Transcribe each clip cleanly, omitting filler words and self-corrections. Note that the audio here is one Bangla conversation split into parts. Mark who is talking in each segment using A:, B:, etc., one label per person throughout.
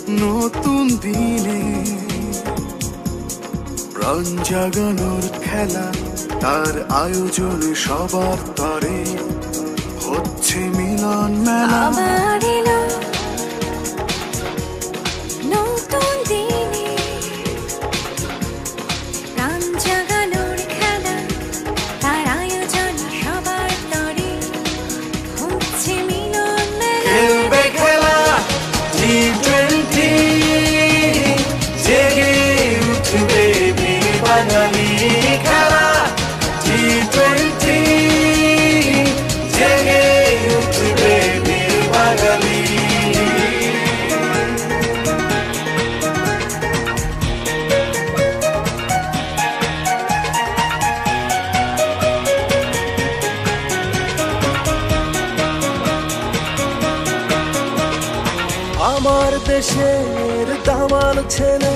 A: নতুন দিনে প্রাণ জাগানোর খেলা, তার আয়োজনে সবার তরে হচ্ছে মিলন মেলা।
B: আবার এলো নতুন দিনে প্রাণ জাগানোর খেলা, তার আয়োজনে সবার তরে হচ্ছে মিলন মেলা।
A: খেলবে খেলা T20, জেগে উঠবে বীর বাঙালি খেলা T20, জেগে উঠবে বীর বাঙালি। আমার দেশের দামাল ছেলে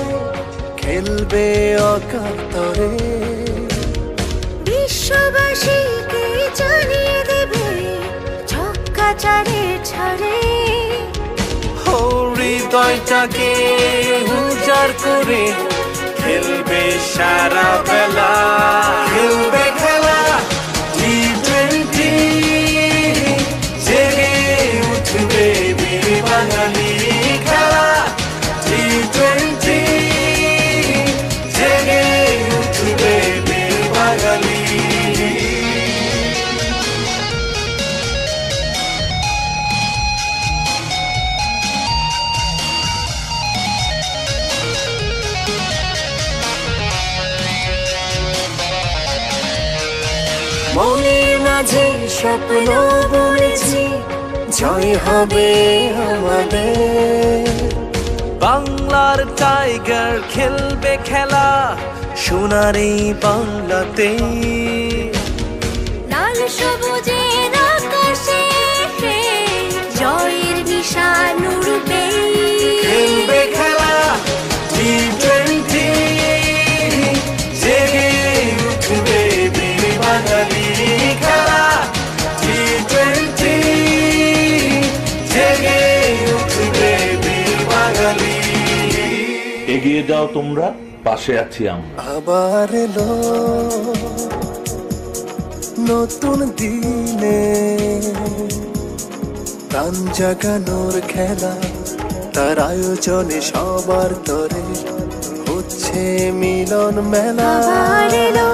A: খেলবে অকাতরে,
B: বিশ্ববাসীকে জানিয়ে দেবে ছক্কা চারে ছড়ে।
A: হৃদয়টাকে উজাড় করে খেলবে সারা বেলা। খেলবে খেলা T20, জেগে উঠবে বীর বাঙালি খেলা T20, জেগে উঠবে বীর বাঙালি।
B: মনের মাঝে স্বপ্ন বলেছি জয় হবে আমাদের।
A: বাংলার টাইগার খেলবে খেলা সোনার এই বাংলাতে।
B: লাল সবুজের আকাশে জয়ের নিশান উড়বে।
A: খেলবে খেলা T20, জেগে উঠবে বীর বাঙালি খেলা T20, জেগে উঠবে বীর বাঙালি।
C: এগিয়ে যাও তোমরা, পাশে আছি আমরা।
A: আবার এলো নতুন দিনে প্রাণ জাগানোর খেলা, তার আয়োজনে সবার তরে হচ্ছে মিলন মেলা।
B: আবার এলো